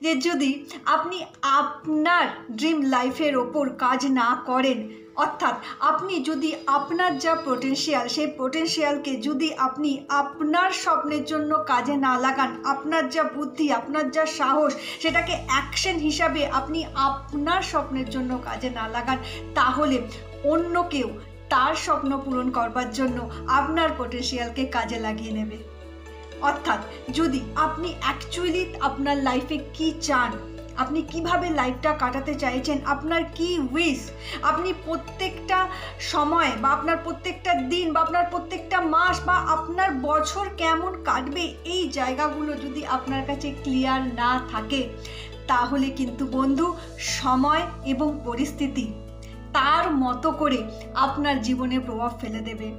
যে যদি আপনি আপনার ড্রিম লাইফের ওপর কাজ না করেন, অর্থাৎ আপনি যদি আপনার যা পোটেনশিয়াল, সেই পোটেনশিয়ালকে যদি আপনি আপনার স্বপ্নের জন্য কাজে না লাগান, আপনার যা বুদ্ধি, আপনার যা সাহস, সেটাকে অ্যাকশন হিসাবে আপনি আপনার স্বপ্নের জন্য কাজে না লাগান, তাহলে অন্য কেউ তার স্বপ্ন পূরণ করবার জন্য আপনার পোটেনশিয়ালকে কাজে লাগিয়ে নেবে। অর্থাৎ যদি আপনি অ্যাকচুয়ালি আপনার লাইফে কি চান, আপনি কিভাবে লাইফটা কাটাতে চাইছেন, আপনার কি উইশ, আপনি প্রত্যেকটা সময় বা আপনার প্রত্যেকটা দিন বা আপনার প্রত্যেকটা মাস বা আপনার বছর কেমন কাটবে, এই জায়গাগুলো যদি আপনার কাছে ক্লিয়ার না থাকে, তাহলে কিন্তু বন্ধু সময় এবং পরিস্থিতি তার মতো করে আপনার জীবনে প্রভাব ফেলে দেবে।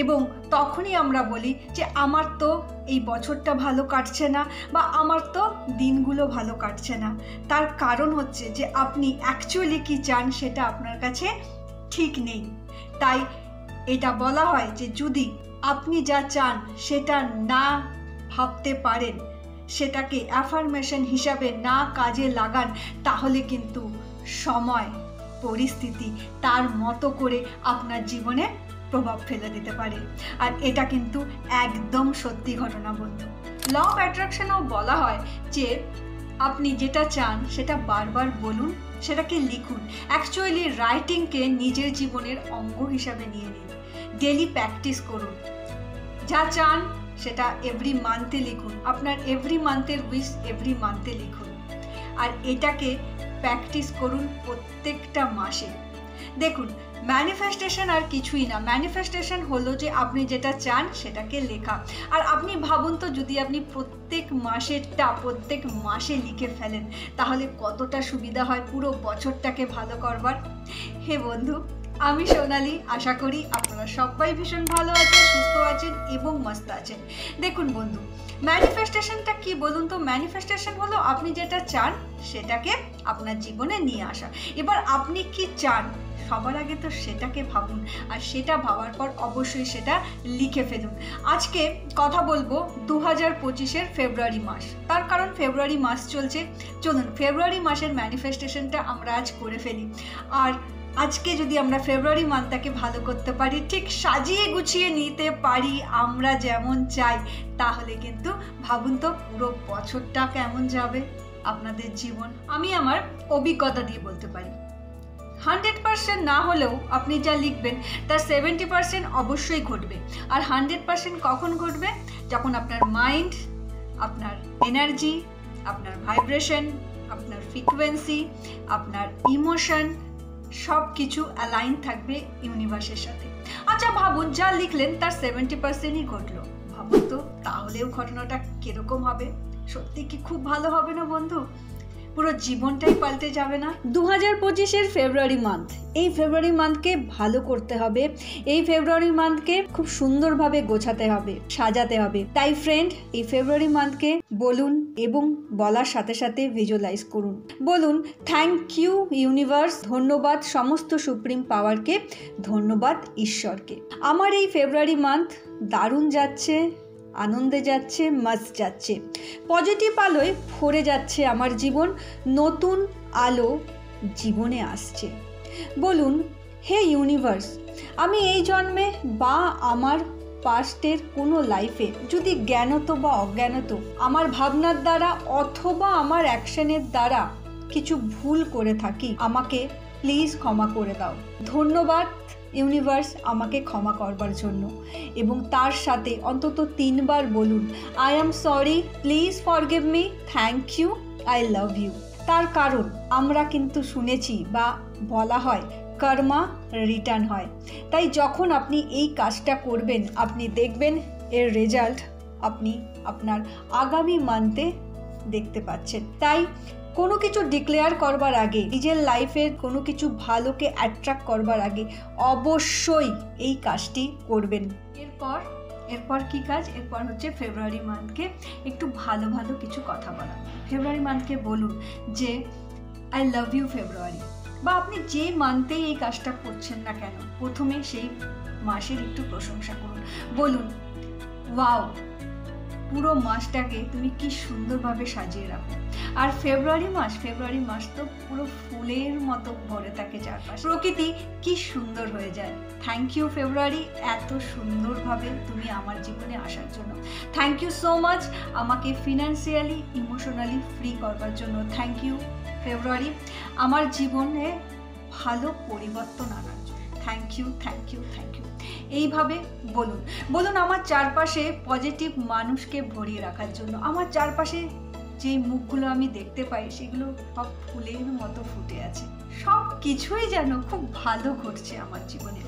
এবং তখনই আমরা বলি যে আমার তো এই বছরটা ভালো কাটছে না বা আমার তো দিনগুলো ভালো কাটছে না। তার কারণ হচ্ছে যে আপনি অ্যাকচুয়ালি কি চান সেটা আপনার কাছে ঠিক নেই। তাই এটা বলা হয় যে যদি আপনি যা চান সেটা না ভাবতে পারেন, সেটাকে অ্যাফার্মেশন হিসাবে না কাজে লাগান, তাহলে কিন্তু সময় পরিস্থিতি তার মতো করে আপনার জীবনে প্রভাব ফেলে দিতে পারে। আর এটা কিন্তু একদম সত্যি ঘটনা বন্ধু। ল অফ অ্যাট্রাকশনেও বলা হয় যে আপনি যেটা চান সেটা বারবার বলুন, সেটাকে লিখুন। অ্যাকচুয়ালি রাইটিংকে নিজের জীবনের অঙ্গ হিসাবে নিয়ে নিন, ডেলি প্র্যাকটিস করুন। যা চান সেটা এভরি মান্থে লিখুন, আপনার এভরি মান্থের উইশ এভরি মান্থে লিখুন। আর এটাকে প্র্যাকটিস করুন প্রত্যেকটা মাসে। দেখুন, ম্যানিফেস্টেশন আর কিছুই না। ম্যানিফেস্টেশন হলো যে আপনি যেটা চান সেটাকে লেখা। আর আপনি ভাবুন তো, যদি আপনি প্রত্যেক মাসে লিখে ফেলেন, তাহলে কতটা সুবিধা হয় পুরো বছরটাকে ভালো করবার। হে বন্ধু, আমি সোনালি, আশা করি আপনারা সবাই ভীষণ ভালো আছেন, সুস্থ আছেন এবং মস্ত আছেন। দেখুন বন্ধু, ম্যানিফেস্টেশনটা কি বলুন তো? ম্যানিফেস্টেশন হলো আপনি যেটা চান সেটাকে আপনার জীবনে নিয়ে আসা। এবার আপনি কি চান সবার আগে তো সেটাকে ভাবুন, আর সেটা ভাবার পর অবশ্যই সেটা লিখে ফেলুন। আজকে কথা বলবো 2025-এর ফেব্রুয়ারি মাস। তার কারণ ফেব্রুয়ারি মাস চলছে। চলুন ফেব্রুয়ারি মাসের ম্যানিফেস্টেশনটা আমরা আজ করে ফেলি। আর আজকে যদি আমরা ফেব্রুয়ারি মান্থটাকে ভালো করতে পারি, ঠিক সাজিয়ে গুছিয়ে নিতে পারি আমরা যেমন চাই, তাহলে কিন্তু ভাবুন তো পুরো বছরটা কেমন যাবে আপনাদের জীবন। আমি আমার অভিজ্ঞতা দিয়ে বলতে পারি, 100% না হলেও আপনি যা লিখবেন তার 70% অবশ্যই ঘটবে। আর 100% কখন ঘটবে? যখন আপনার মাইন্ড, আপনার এনার্জি, আপনার ভাইব্রেশন, আপনার ফ্রিকোয়েন্সি, আপনার ইমোশন সব কিছু অ্যালাইন থাকবে ইউনিভার্সের সাথে। আচ্ছা ভাবুন, যা লিখলেন তার 70%ই ঘটলো। ভাবুন তো তাহলেও ঘটনাটা কিরকম হবে? সত্যি কি খুব ভালো হবে না বন্ধু? পুরো জীবনটাই পাল্টে যাবে না? 2025-এর ফেব্রুয়ারি মান্থ, এই ফেব্রুয়ারি মান্থকে ভালো করতে হবে। এই ফেব্রুয়ারি মান্থকে খুব সুন্দরভাবে গোছাতে হবে, সাজাতে হবে। তাই ফ্রেন্ড, এই ফেব্রুয়ারি মান্থকে বলুন এবং বলার সাথে সাথে ভিজুয়ালাইজ করুন। বলুন, থ্যাংক ইউ ইউনিভার্স, ধন্যবাদ সমস্ত সুপ্রিম পাওয়ারকে, ধন্যবাদ ঈশ্বরকে। আমার এই ফেব্রুয়ারি মান্থ দারুণ যাচ্ছে, আনন্দে যাচ্ছে, মস্ত যাচ্ছে। পজিটিভ আলোয় ভরে যাচ্ছে আমার জীবন, নতুন আলো জীবনে আসছে। বলুন, হে ইউনিভার্স, আমি এই জন্মে বা আমার পাস্টের কোনো লাইফে যদি জ্ঞানত বা অজ্ঞানত আমার ভাবনার দ্বারা অথবা আমার অ্যাকশনের দ্বারা কিছু ভুল করে থাকি, আমাকে প্লিজ ক্ষমা করে দাও। ধন্যবাদ ইউনিভার্স আমাকে ক্ষমা করবার জন্য। এবং তার সাথে অন্তত 3 বার বলুন, I am sorry, please forgive me, thank you, I love you. তার কারণ আমরা কিন্তু শুনেছি বা বলা হয় কর্মা রিটার্ন হয়। তাই যখন আপনি এই কাজটা করবেন, আপনি দেখবেন এর রেজাল্ট আপনি আপনার আগামী মান্থে দেখতে পাচ্ছেন। তাই কোনো কিছু ডিক্লেয়ার করবার আগে, নিজের লাইফের কোনো কিছু ভালোকে অ্যাট্রাক্ট করবার আগে অবশ্যই এই কাজটি করবেন। এরপর কি কাজ? এরপর হচ্ছে ফেব্রুয়ারি মান্থকে একটু ভালো ভালো কিছু কথা বলা। ফেব্রুয়ারি মান্থকে বলুন যে আই লাভ ইউ ফেব্রুয়ারি। বা আপনি যে মান্থেই এই কাজটা করছেন না কেন, প্রথমে সেই মাসের একটু প্রশংসা করুন। বলুন, ওয়াও, পুরো মাসটাকে তুমি কি সুন্দরভাবে সাজিয়ে রাখো। আর ফেব্রুয়ারি মাস তো পুরো ফুলের মতো ভরে থাকে চারপাশে, প্রকৃতি কি সুন্দর হয়ে যায়। থ্যাংক ইউ ফেব্রুয়ারি, এত সুন্দরভাবে তুমি আমার জীবনে আসার জন্য। থ্যাংক ইউ সো মাচ আমাকে ফিনান্সিয়ালি ইমোশনালি ফ্রি করবার জন্য। থ্যাংক ইউ ফেব্রুয়ারি, আমার জীবনে ভালো পরিবর্তন আনার জন্য। Thank you thank you thank you. এইভাবে বলুন আমার চারপাশে পজিটিভ মানুষকে ভরিয়ে রাখার জন্য। আমার চারপাশে যে মুখগুলো আমি দেখতে পাই সেগুলো সব ফুলের মতো ফুটে আছে, সব কিছুই যেন খুব ভালো ঘটছে আমার জীবনে।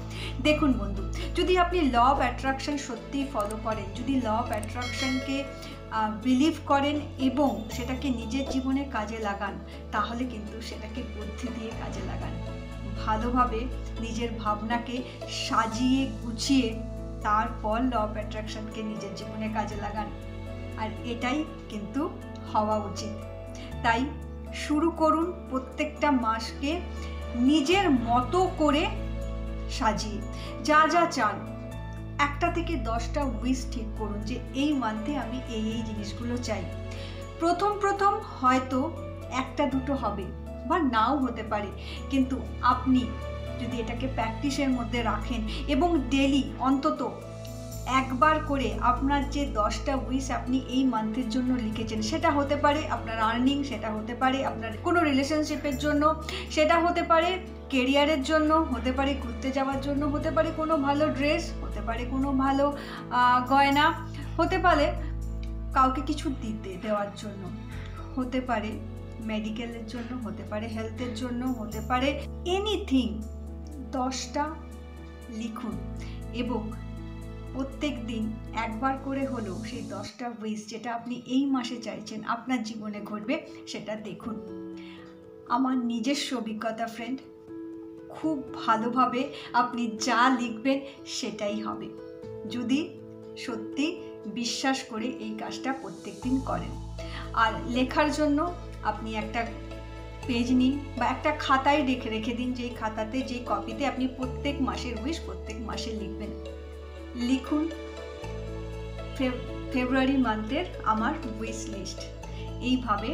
দেখুন বন্ধু, যদি আপনি ল অফ অ্যাট্রাকশন সত্যিই ফলো করেন, যদি ল অফ অ্যাট্রাকশনকে বিলিভ করেন এবং সেটাকে নিজের জীবনে কাজে লাগান, তাহলে কিন্তু সেটাকে বুদ্ধি দিয়ে কাজে লাগান। ভালোভাবে নিজের ভাবনাকে সাজিয়ে গুছিয়ে তারপর ল অফ অ্যাট্রাকশনকে নিজের জীবনে কাজে লাগান। আর এটাই কিন্তু হওয়া উচিত। তাই শুরু করুন প্রত্যেকটা মাসকে নিজের মতো করে সাজিয়ে। যা যা চান 1টা থেকে 10টা উইশ ঠিক করুন যে এই মান্থে আমি এই জিনিসগুলো চাই। প্রথম হয়তো 1টা 2টো হবে বা নাও হতে পারে, কিন্তু আপনি যদি এটাকে প্র্যাকটিসের মধ্যে রাখেন এবং ডেলি অন্তত একবার করে আপনার যে 10টা উইশ আপনি এই মান্থের জন্য লিখেছেন, সেটা হতে পারে আপনার আর্নিং, সেটা হতে পারে আপনার কোনো রিলেশনশিপের জন্য, সেটা হতে পারে কেরিয়ারের জন্য, হতে পারে ঘুরতে যাওয়ার জন্য, হতে পারে কোনো ভালো ড্রেস, হতে পারে কোনো ভালো গয়না, হতে পারে কাউকে কিছু দেওয়ার জন্য, হতে পারে মেডিকেলের জন্য, হতে পারে হেলথের জন্য, হতে পারে এনিথিং। 10টা লিখুন এবং প্রত্যেক দিন একবার করে হলেও সেই 10টা উইশ যেটা আপনি এই মাসে চাইছেন আপনার জীবনে ঘটবে সেটা দেখুন। আমার নিজস্ব অভিজ্ঞতা ফ্রেন্ড, খুব ভালোভাবে আপনি যা লিখবেন সেটাই হবে, যদি সত্যি বিশ্বাস করে এই কাজটা প্রত্যেক দিন করেন। আর লেখার জন্য আপনি একটা পেজ নিন বা একটা খাতায় রেখে দিন, যেই খাতাতে যেই কপিতে আপনি প্রত্যেক মাসের উইশ প্রত্যেক মাসে লিখবেন। লিখুন ফেব্রুয়ারি মান্থের আমার উইশ লিস্ট, এইভাবে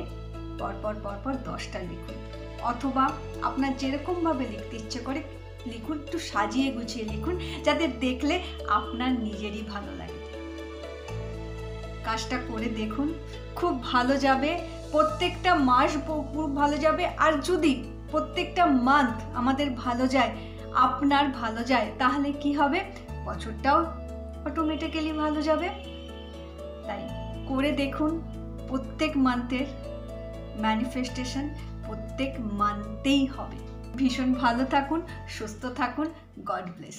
পরপর 10টা লিখুন। অথবা আপনার যেরকমভাবে লিখতে ইচ্ছে করে লিখুন, একটু সাজিয়ে গুছিয়ে লিখুন যাতে দেখলে আপনার নিজেরই ভালো লাগে। কাজটা করে দেখুন, খুব ভালো যাবে, প্রত্যেকটা মাস খুব ভালো যাবে। আর যদি প্রত্যেকটা মান্থ আমাদের ভালো যায়, আপনার ভালো যায়, তাহলে কি হবে, বছরটাও অটোমেটিক্যালি ভালো যাবে। তাই করে দেখুন, প্রত্যেক মান্থের ম্যানিফেস্টেশন প্রত্যেক মান্থেই হবে। ভীষণ ভালো থাকুন, সুস্থ থাকুন, গড ব্লেস।